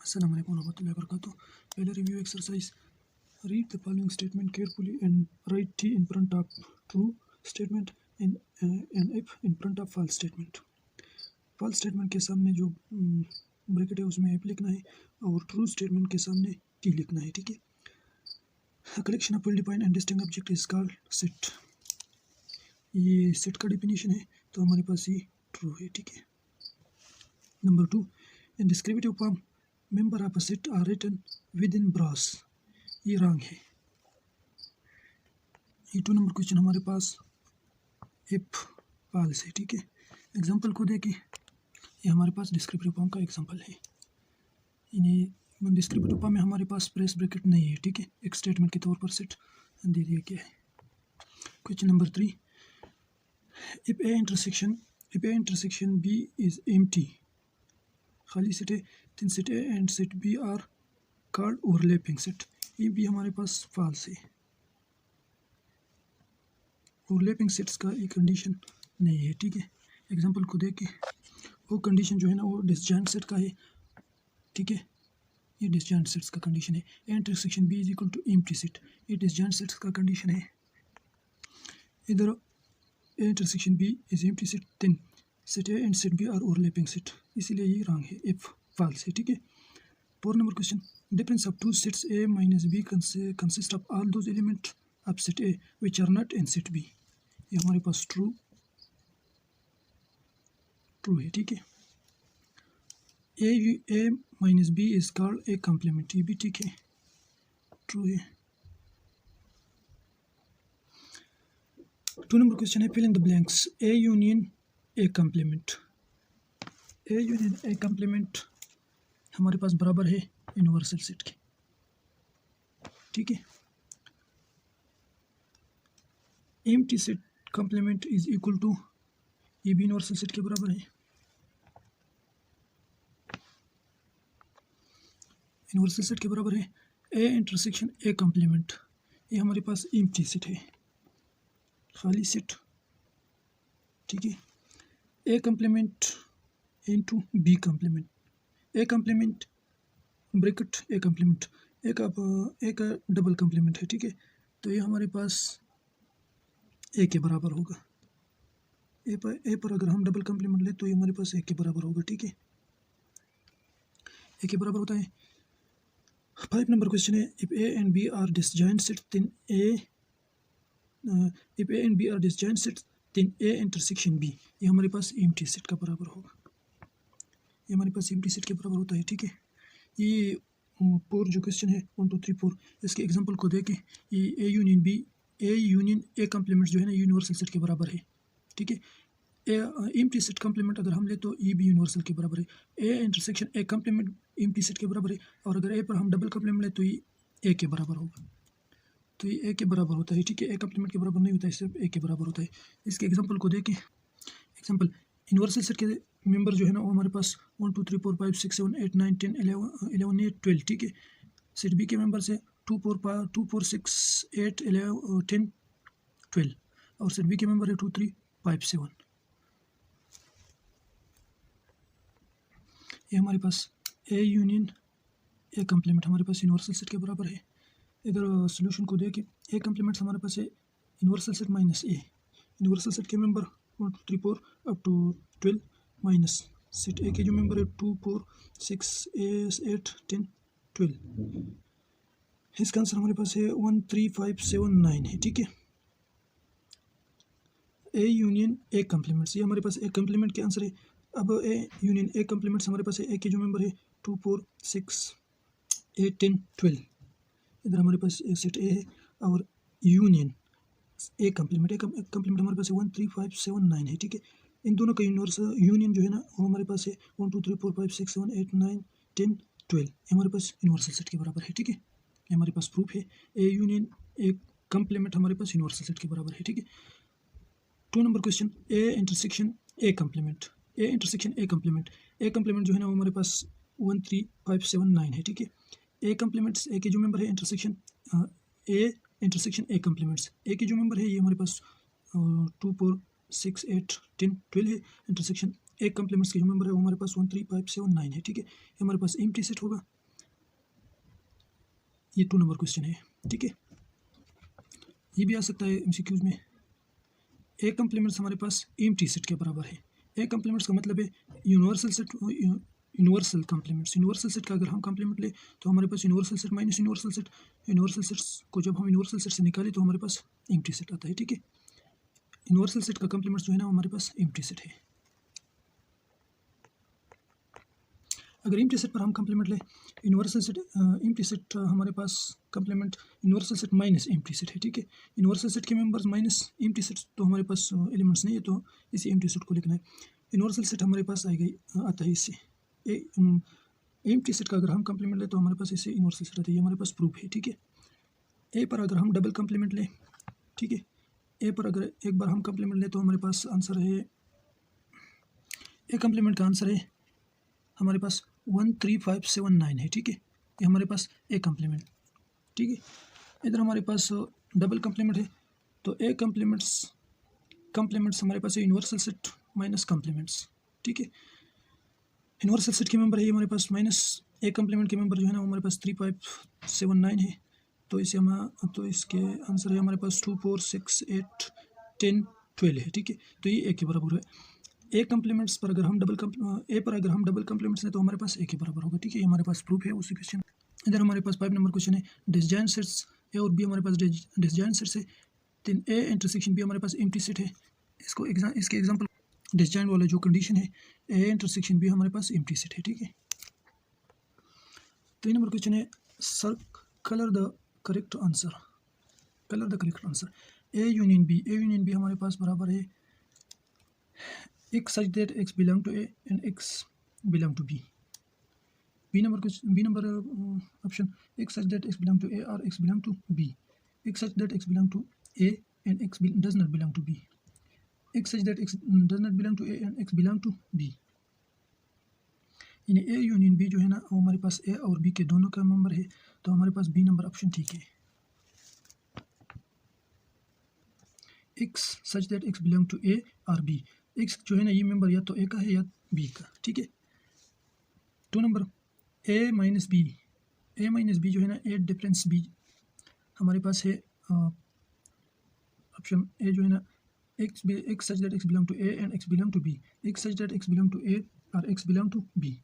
Assalamu alaikum warahmatullahi wabarakatuh. पहले review exercise. Read the following statement carefully and write T in front of true statement and F in front of false statement. false statement के सामने जो bracket है उसमें F लिखना है और true statement के सामने T लिखना है. ठीक है. A collection of well defined and distinct object is called set. ये set का definition है तो हमारे पास ये true है. ठीक है. Number 2. In descriptive form, member of a set are written within brass. ये रॉन्ग है. ये 2 नंबर क्वेश्चन हमारे पास F फाल्स है. ठीक है. एग्जाम्पल को देखें. ये हमारे पास डिस्क्रिप्टिव फॉर्म का एग्जाम्पल है. इन्हें डिस्क्रिप्टिव फॉर्म में हमारे पास प्रेस ब्रैकेट नहीं है. ठीक है. एक स्टेटमेंट के तौर पर सेट दे दिया गया है. Question number 3. If A intersection B is empty, खाली सेट है, then set A and set B are called overlapping set. ये भी हमारे पास फाल्स है. ओवरलैपिंग सेट्स का एक कंडीशन नहीं है. ठीक है. एग्जांपल को देखें. वो कंडीशन जो है ना वो डिसजॉइंट सेट का है. ठीक है. ये डिसजॉइंट सेट्स का कंडीशन है. A intersection B is equal to empty set. ये डिसजॉइंट सेट्स का कंडीशन है. इधर A intersection B is empty set, then set A and set B are overlapping set. इसीलिए ये रॉन्ग है. एफ फाल्स है. ठीक है. 4 number question. Difference of two sets A minus B consist of all those elements of set A which are not in set B. ये हमारे पास true है. ठीक है. A minus B is called A complement. ये भी ठीक है, true है. 2 नंबर क्वेश्चन है. fill in the blanks. A union A complement. A union A complement हमारे पास बराबर है यूनिवर्सल सेट के. ठीक है. Empty set complement is equal to, ये भी यूनिवर्सल सेट के बराबर है. यूनिवर्सल सेट के बराबर है. ए इंटरसेक्शन ए कॉम्प्लीमेंट, ये हमारे पास एम्प्टी सेट है, खाली सेट. ठीक है. A complement into B complement. A complement bracket A complement, एक डबल कॉम्प्लीमेंट है. ठीक है. तो ये हमारे पास ए के बराबर होगा. ए पर अगर हम डबल कॉम्प्लीमेंट ले तो ये हमारे पास ए के बराबर होगा. ठीक है. ए के बराबर होता है. 5 नंबर क्वेश्चन है. If A and B are disjoint set then A intersection B, ये हमारे पास एम्प्टी सेट का बराबर होगा. ये हमारे पास एम्प्टी सेट के बराबर होता है. ठीक है. ये 4 जो क्वेश्चन है 1 2 3 4, इसके एग्जांपल को देखें. ये ए यूनियन ए कॉम्प्लीमेंट जो है ना यूनिवर्सल सेट के बराबर है. ठीक है. एम्प्टी सेट कॉम्प्लीमेंट अगर हम ले तो ये भी यूनिवर्सल के बराबर है. A intersection A complement empty set के बराबर है, और अगर ए पर हम डबल कॉम्प्लीमेंट ले तो ये ए के बराबर होगा. तो ये ए के बराबर होता है. ठीक है. ए कॉम्प्लीमेंट के बराबर नहीं होता है, सिर्फ ए के बराबर होता है. इसके एग्जाम्पल को देखें. एग्जाम्पल, यूनिवर्सल सेट के मेंबर जो है ना वो हमारे पास 1 2 3 4 5 6 7 8 9 10 11 8 12. ठीक है. सेट बी के मेंबर से 2 4 6 8 11 10 12, और सेट बी के मेंबर है 2 3 5 7. ये हमारे पास ए यूनियन ए कॉम्प्लीमेंट हमारे पास यूनिवर्सल सेट के बराबर है. इधर सॉल्यूशन को देखें. ए कॉम्प्लीमेंट हमारे पास है universal set minus A. Universal set के member 1 2 3 4 up to 12 minus set A के जो मेंबर है 2 4 6 8 10 12. इसका आंसर हमारे पास है 1 3 5 7 9 है. ठीक है. ए यूनियन ए कॉम्प्लीमेंट्स, ये हमारे पास ए कॉम्प्लीमेंट के आंसर है. अब ए यूनियन ए कॉम्प्लीमेंट्स हमारे पास है. ए के जो मेंबर है 2 4 6 8 10 12. इधर हमारे पास सेट ए है, और यूनियन ए कॉम्प्लीमेंट हमारे पास है 1 3 5 7 9 है. ठीक है. इन दोनों का यूनियन जो है ना वो हमारे पास है 1 2 3 4 5 6 7 8 9 10 12. हमारे पास यूनिवर्सल सेट के बराबर है. ठीक है. ये हमारे पास प्रूफ है. ए यूनियन ए कॉम्प्लीमेंट हमारे पास यूनिवर्सल सेट के बराबर है. ठीक है. 2 number question. A intersection A complement. A intersection A complement जो है ना वो हमारे पास 1 3 5 7 9 है. ठीक है. ए कॉम्प्लीमेंट्स, ए के जो मेंबर है intersection A intersection A complements, A के जो मेंबर है ये हमारे पास 2 4 6 8 10 12 है. इंटरसेक्शन एक कम्प्लीमेंट्स के जो मेंबर है वो हमारे पास 1 3 5 7 9 है, ठीक है। ये हमारे पास एम्प्टी सेट होगा। ये 2 नंबर क्वेश्चन है, ठीक है। ये भी आ सकता है एमसीक्यूज में। ए कम्प्लीमेंट्स हमारे पास एम्प्टी सेट के बराबर है। ए कम्प्लीमेंट्स का मतलब है universal set, universal complements. Universal set का अगर हम कम्प्लीमेंट ले तो हमारे पास universal set minus universal set, universal sets को जब हम यूनिवर्सल सेट से निकालें तो हमारे पास एम्प्टी सेट आता है, ठीक है। यूनिवर्सल सेट का कम्प्लीमेंट्स जो है ना हमारे पास एम्प्टी सेट है। अगर एम्प्टी सेट पर हम कम्प्लीमेंट ले, यूनिवर्सल सेट एम्प्टी सेट हमारे पास complement universal set minus empty set है, ठीक है। यूनिवर्सल सेट के मेंबर्स माइनस एम्प्टी सेट तो हमारे पास एलिमेंट्स नहीं है, तो इसी एम्प्टी सेट को लिखना है। यूनिवर्सल सेट हमारे पास आता है इससे। एम्प्टी सेट का अगर हम कम्प्लीमेंट ले तो हमारे पास इससे यूनिवर्सल सेट आता है, ये हमारे पास प्रूफ है, ठीक है। ए पर अगर हम डबल कम्प्लीमेंट लें, ठीक है, ए पर अगर एक बार हम कम्प्लीमेंट लें तो हमारे पास आंसर है, ए कम्प्लीमेंट का आंसर है हमारे पास 1 3 5 7 9 है, ठीक है। ये हमारे पास ए कम्प्लीमेंट, ठीक है। इधर हमारे पास डबल कम्प्लीमेंट है, तो ए कम्प्लीमेंट्स हमारे पास है यूनिवर्सल सेट माइनस कम्प्लीमेंट्स, ठीक है। यूनिवर्सल सेट के मेंबर है ये हमारे पास माइनस ए कम्प्लीमेंट के मेंबर जो है ना वो हमारे पास 3 5 7 9 है, तो इसके आंसर है हमारे पास 2 4 6 8 10 12 है, ठीक है। तो ये ए के बराबर है। ए कम्प्लीमेंट्स पर अगर हम ए पर अगर हम डबल कम्प्लीमेंट्स लें तो हमारे पास ए के बराबर होगा, ठीक है। ये हमारे पास प्रूफ है उसी क्वेश्चन। इधर हमारे पास 5 नंबर क्वेश्चन है, डिसजॉइंट सेट्स ए और बी हमारे पास डिसजॉइंट सेट्स है। देन ए इंटरसेक्शन बी हमारे पास एम्प्टी सेट है। इसके एग्जांपल डिसजॉइंट वाला जो कंडीशन है, ए इंटरसेक्शन बी हमारे पास एम्प्टी सेट है, ठीक है। 3 नंबर क्वेश्चन है, sir colour the correct answer. Colour the correct answer. A union B हमारे पास बराबर है x such that x belong to A and x belong to B. B number option, x such that x belong to A or x belong to B. X such that x belong to A and x does not belong to B. X such that x does not belong to A and x belong to B. यानी A union B जो है ना वो हमारे पास A और B के दोनों का मेंबर है, तो हमारे पास B नंबर ऑप्शन ठीक है। X such that x belong to A or B. X जो है ना ये मेंबर या तो ए का है या बी का, ठीक है। 2 नंबर ए माइनस बी जो है ना ए डिफरेंस बी हमारे पास है ऑप्शन ए जो है ना x such that x belong to A and x belong to B. X such that x belong to A or x belong to B.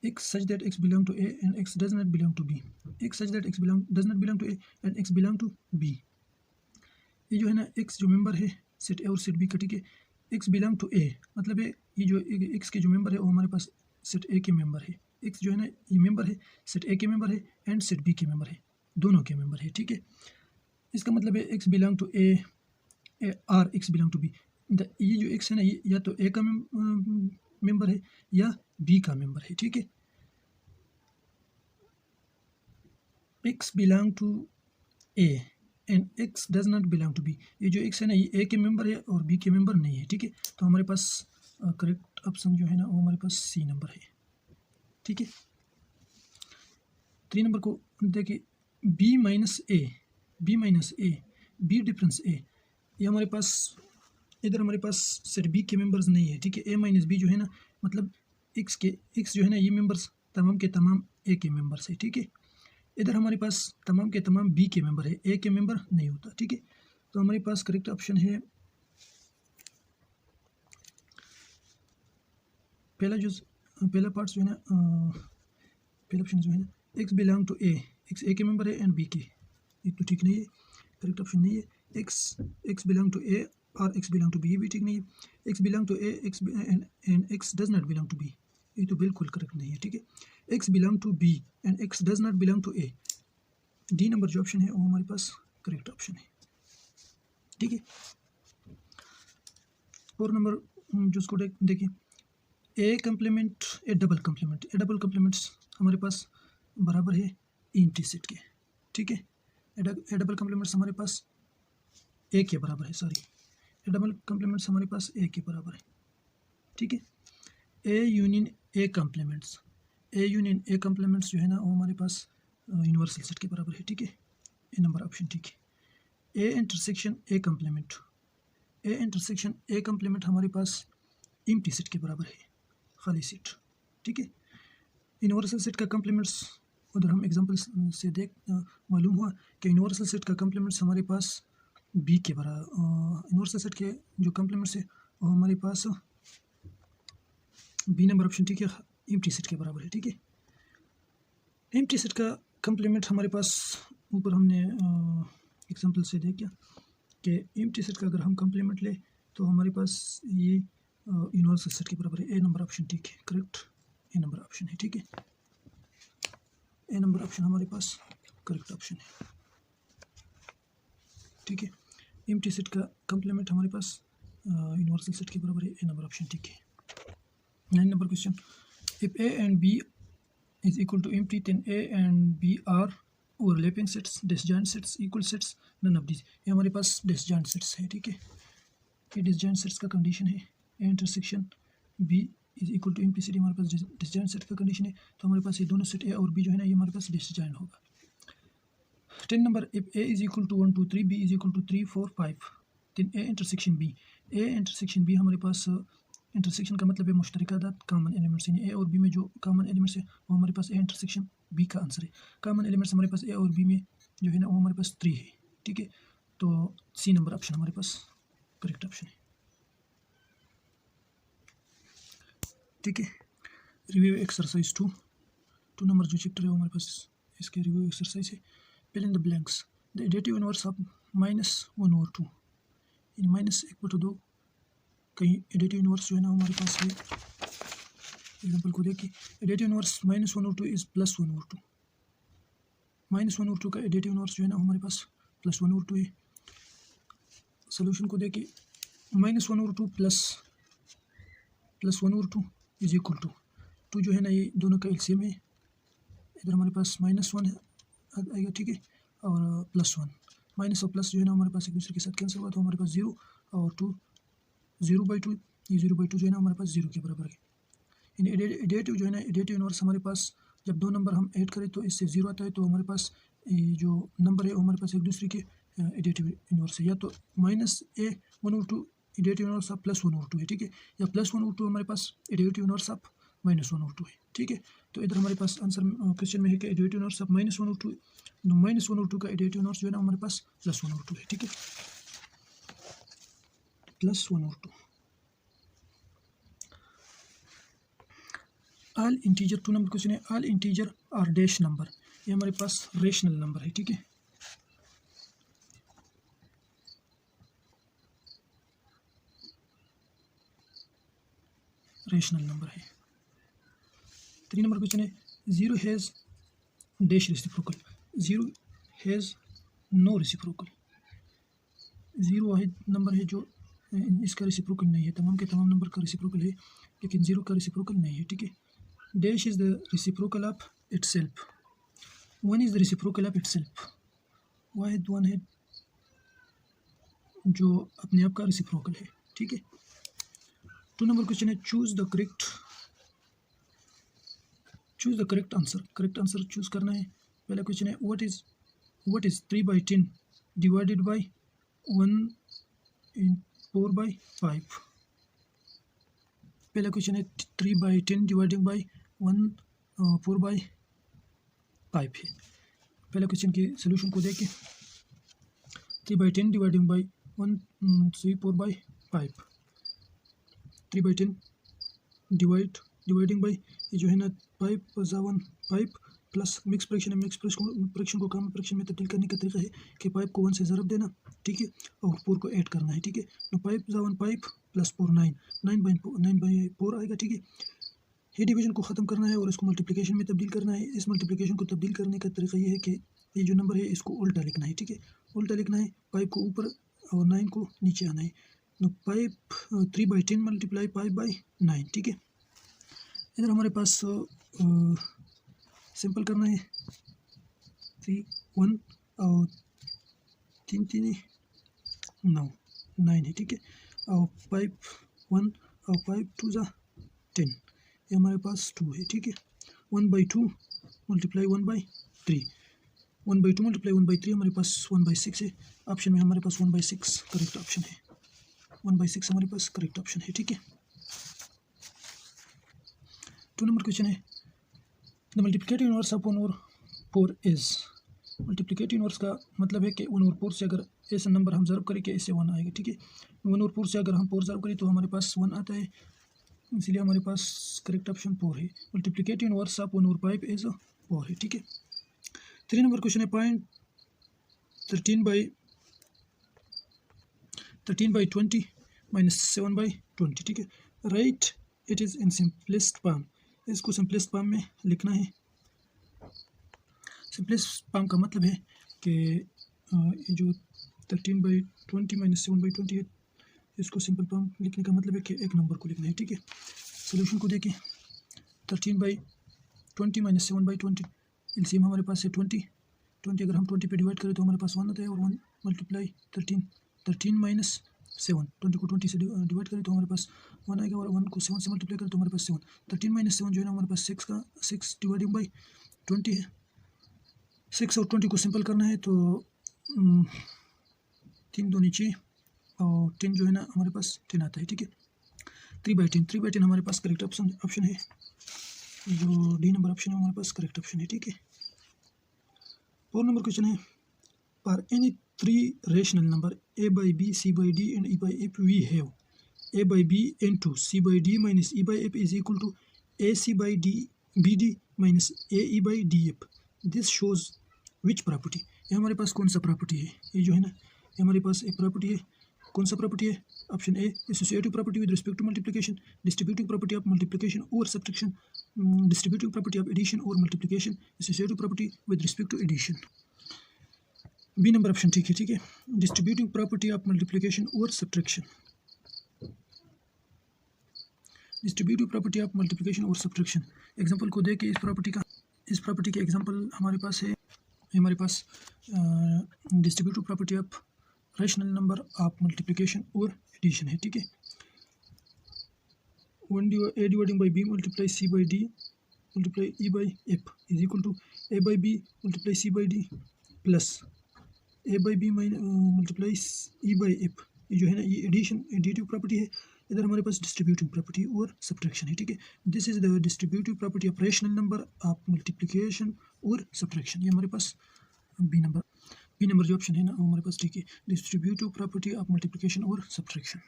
X such that x belong to A and x does not belong to B. X such that x does not belong to A and x belong to B. ये जो है ना x जो member है set ए और set B का, ठीक है। एक्स बिलोंग टू ए मतलब है ये जो एक्स के जो मेंबर है वो हमारे पास सेट ए के मेंबर है। एक्स जो है ना ये मेंबर है सेट ए के मेंबर है एंड सेट बी के मेंबर है, दोनों के मेंबर है, ठीक है। इसका मतलब है x belong to A or x belong to B. ये जो एक्स है ना ये या तो ए का मेंबर है या बी का मेंबर है, ठीक है। X belong to A and x does not belong to B. ये जो एक्स है ना ये ए के मेंबर है और बी के मेंबर नहीं है, ठीक है। तो हमारे पास करेक्ट ऑप्शन जो है ना वो हमारे पास सी नंबर है, ठीक है। 3 नंबर को देखिए, B minus A B difference A, ये हमारे पास इधर हमारे पास सेट बी के मेंबर्स नहीं है, ठीक है। ए माइनस बी जो है ना मतलब एक्स जो है ना ये मेंबर्स तमाम के तमाम ए के मेंबर्स है, ठीक है। इधर हमारे पास तमाम के तमाम बी के मेंबर है, ए के मेंबर नहीं होता, ठीक है। तो हमारे पास करेक्ट ऑप्शन है पहला पार्ट जो है ना पहला ऑप्शन जो है ना x belong to A, x A के मेंबर है एंड बी के, ये तो ठीक नहीं है, करेक्ट ऑप्शन नहीं है। X belong to A or x belong to B भी ठीक नहीं है। X belong to A and x does not belong to B, ये तो बिल्कुल करेक्ट नहीं है, ठीक है। X belong to B and x does not belong to A, D number जो ऑप्शन है वो हमारे पास करेक्ट ऑप्शन है, ठीक है। 4 नंबर जो उसको देखिए, ए कम्प्लीमेंट ए डबल कम्प्लीमेंट्स हमारे पास बराबर है एम्प्टी सेट के, ठीक है। ए डबल कम्प्लीमेंट्स हमारे पास ए के बराबर है, ए डबल कम्प्लीमेंट्स हमारे पास ए के बराबर है, ठीक है। ए यूनियन ए कम्प्लीमेंट्स जो है ना वो हमारे पास यूनिवर्सल सेट के बराबर है, ठीक है। ए नंबर ऑप्शन ठीक है। ए इंटरसेक्शन ए कम्प्लीमेंट हमारे पास एम्प्टी सेट के बराबर है, खाली सेट, ठीक है। यूनिवर्सल सेट का कॉम्प्लीमेंट्स उधर हम एग्जांपल से मालूम हुआ कि यूनिवर्सल सेट का कॉम्प्लीमेंट्स हमारे पास बी के बराबर, यूनिवर्सल सेट के जो कॉम्प्लीमेंट्स है वो हमारे पास बी नंबर ऑप्शन, ठीक है, एम्प्टी सेट के बराबर है, ठीक है। एम्प्टी सेट का कॉम्प्लीमेंट हमारे पास ऊपर हमने एग्जांपल से देखा कि एम्प्टी सेट का अगर हम कॉम्प्लीमेंट ले तो हमारे पास ये यूनिवर्सल सेट के बराबर है, ए नंबर ऑप्शन, ठीक है, करेक्ट, ए नंबर ऑप्शन है, ठीक है, ए नंबर ऑप्शन हमारे पास करेक्ट ऑप्शन है, ठीक है। एम्प्टी सेट का कॉम्प्लीमेंट हमारे पास यूनिवर्सल सेट के बराबर है, ए नंबर ऑप्शन, ठीक है। 9 number question, if A and B is equal to empty, then A and B are overlapping sets, disjoint sets, equal sets, none of these। ये हमारे पास disjoint sets है, ठीक है, ये disjoint sets का कंडीशन है। A intersection B is equal to empty set, हमारे पास disjoint सेट का कंडीशन है, तो हमारे पास ये दोनों सेट A और B जो है ना ये हमारे पास disjoint होगा। 10 number, if A is equal to 1 2 3, B is equal to 3 4 5, then A intersection B, A intersection B हमारे पास इंटरसेक्शन का मतलब है मुश्तरकात, कॉमन एलिमेंट्स, यानी ए और बी में जो कॉमन एलिमेंट्स है वो हमारे पास ए इंटरसेक्शन बी का आंसर है। कॉमन एलिमेंट्स हमारे पास ए और बी में जो है ना वो हमारे पास 3 है, ठीक है, तो सी नंबर ऑप्शन हमारे पास करेक्ट ऑप्शन है, ठीक है। रिव्यू एक्सरसाइज 2 नंबर जो चैप्टर है वो हमारे पास इसके रिव्यू एक्सरसाइज है। Fill in the blanks, the additive inverse of -1/2, यानी -1/2 कहीं एडिटिव इनवर्स जो है ना हमारे पास है, एग्जाम्पल को देखिए, एडिटिव इनवर्स -1/2 इज +1/2, -1/2 का एडिटिव इनवर्स जो है ना हमारे पास +1/2 है। सोल्यूशन को देखिए, -1/2 प्लस 1/2 इज इक्वल टू 2 जो है ना ये दोनों का एलसीएम है, इधर हमारे पास -1 आएगा, ठीक है, और +1, माइनस और प्लस जो है ना हमारे पास एक दूसरे के साथ कैंसिल हुआ तो हमारे पास 0 और 2, 0/2, ये 0/2 जो है ना हमारे पास 0 के बराबर है। इन एडिटिव जो है ना एडिटिव इनवर्स हमारे पास जब दो नंबर हम ऐड करें तो इससे 0 आता है, तो हमारे पास ये जो नंबर है वो हमारे पास एक दूसरे के एडिटिव इनवर्स है, या तो -1/2 एडिटिव इनवर्स ऑफ +1/2 है, ठीक है, या +1/2 हमारे पास एडिटिव इनवर्स ऑफ -1/2 है, ठीक है। तो इधर हमारे पास आंसर क्वेश्चन में है कि एडिटिव इनवर्स ऑफ -1/2 का एडिटिव इनवर्स जो है ना हमारे पास +1/2 है, ठीक है, +1/2। ऑल इंटीजर 2 नंबर क्वेश्चन है, all integer are dash number, ये हमारे पास रेशनल नंबर है, ठीक है, रेशनल नंबर है। 3 नंबर क्वेश्चन है, 0 has dash reciprocal, 0 has no reciprocal, 0 वाहिद नंबर है जो इसका रेसिप्रोकल नहीं है, तमाम के तमाम नंबर का रेसिप्रोकल है लेकिन 0 का रेसिप्रोकल नहीं है, ठीक है। Dash is the reciprocal of itself, 1 is the reciprocal of itself, वाहिद 1 है जो अपने आप का रेसिप्रोकल है, ठीक है। 2 नंबर क्वेश्चन है, choose the correct answer, correct answer choose करना है। पहला क्वेश्चन है, व्हाट इज 3/10 डिवाइडेड बाय 1/4/5। पहला क्वेश्चन है 3/10 डिवाइडिंग बाय 1/4/5 है। पहला क्वेश्चन के सोल्यूशन को देखें, 3/10 डिवाइडिंग बाय 1/4/5, 3/10 डिवाइडिंग बाई ये जो है ना 5 प्लस मिक्स फ्रैक्शन है, मिक्स फ्रैक्शन को कॉमन फ्रैक्शन में तब्दील करने का तरीका है कि 5 को 1 से ज़रब देना, ठीक है, और 4 को ऐड करना है, ठीक है। तो 5 प्लस 4 9/4 आएगा, ठीक है। ये डिवीजन को ख़त्म करना है और इसको मल्टीप्लिकेशन में तब्दील करना है। इस मल्टीप्लिकेशन को तब्दील करने का तरीका ये है कि ये जो नंबर है इसको उल्टा लिखना है, ठीक है, उल्टा लिखना है, 5 को ऊपर और 9 को नीचे आना है। तो 3/10 मल्टीप्लाई 5/9, ठीक है। इधर हमारे पास सिंपल करना है, 3 1 और 3 3 9 है, ठीक है, और 5 1 और 5 2 10, ये हमारे पास 2 है, ठीक है। 1/2 मल्टीप्लाई 1/3, 1/2 मल्टीप्लाई 1/3 हमारे पास 1/6 है। ऑप्शन में हमारे पास 1/6 करेक्ट ऑप्शन है, 1/6 हमारे पास करेक्ट ऑप्शन है, ठीक है। 2 नंबर क्वेश्चन है the multiplicative inverse of 1 over 4 is. Multiplicative inverse का मतलब है कि 1 ओवर 4 से अगर ऐसा नंबर हम ज़र्ब करें कि इससे 1 आएगा, ठीक है। 1 ओवर 4 से अगर हम 4 ज़र्ब करें तो हमारे पास 1 आता है, इसलिए हमारे पास करेक्ट ऑप्शन 4 है। Multiplicative inverse of 1 over 5 is 4 है, ठीक है। 3 नंबर क्वेश्चन है पॉइंट 13/20 माइनस 7/20, ठीक है। Right it is in simplest form. इसको सिंपलेस्ट फॉर्म में लिखना है। सिंपलेस्ट फॉर्म का मतलब है कि ये जो 13/20 माइनस 7/20 है, इसको सिंपल फॉर्म लिखने का मतलब है कि एक नंबर को लिखना है, ठीक है। सोल्यूशन को देखें। 13/20 माइनस 7/20, एलसीएम हमारे पास है 20 अगर हम 20 पे डिवाइड करें तो हमारे पास 1 आता है, और 1 मल्टीप्लाई 13 माइनस 7, 20 को 20 से डिवाइड करें तो हमारे पास 1 आएगा, और 1 को 7 से मल्टीप्लाई करें तो हमारे पास 7। 13 माइनस 7 जो है ना हमारे पास 6 डिवाइडिंग बाई 20 है। 6 और 20 को सिंपल करना है तो 3 2 नीचे और 10 जो है ना हमारे पास 10 आता है, ठीक है। 3/10 हमारे पास करेक्ट ऑप्शन है। जो डी नंबर ऑप्शन है हमारे पास करेक्ट ऑप्शन है, ठीक है। 4 नंबर क्वेश्चन है for any 3 rational number a by b, c by d and e by f we have a by b into c by d minus e by f is equal to ac by d bd minus ae by df. This shows which property? ये हमारे पास कौन सा property है? ये जो है ना ये हमारे पास एक प्रॉपर्टी है। कौन सा प्रॉपर्टी है? Option A associative property with respect to multiplication, distributive property of multiplication और subtraction, distributive property of addition और multiplication, associative property with respect to addition. B number option ठीक है, ठीक है। डिस्ट्रीब्यूटिव प्रॉपर्टी ऑफ मल्टीप्लिकेशन और subtraction, distributive property of multiplication और subtraction. Example को देख के इस प्रॉपर्टी के एग्जांपल हमारे पास है। हमारे पास distributive property of rational number of multiplication और एडिशन है, ठीक है। 1 dividing by B multiply C by D multiply E by F is equal to A by B multiply C by D plus A by B multiply E by F. ये जो है ना ये additive property है। इधर हमारे पास distributive property और सब्ट्रैक्शन है, ठीक है। This is the distributive property of rational number of multiplication और सब्ट्रैक्शन। ये हमारे पास बी नंबर जो ऑप्शन है ना वो हमारे पास ठीक है। डिस्ट्रीब्यूटिव प्रॉपर्टी ऑफ मल्टीप्लिकेशन और सब्ट्रैक्शन।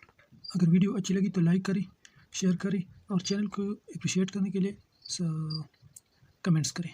अगर वीडियो अच्छी लगी तो लाइक करें, शेयर करें और चैनल को अप्रिशिएट करने के लिए कमेंट्स करें।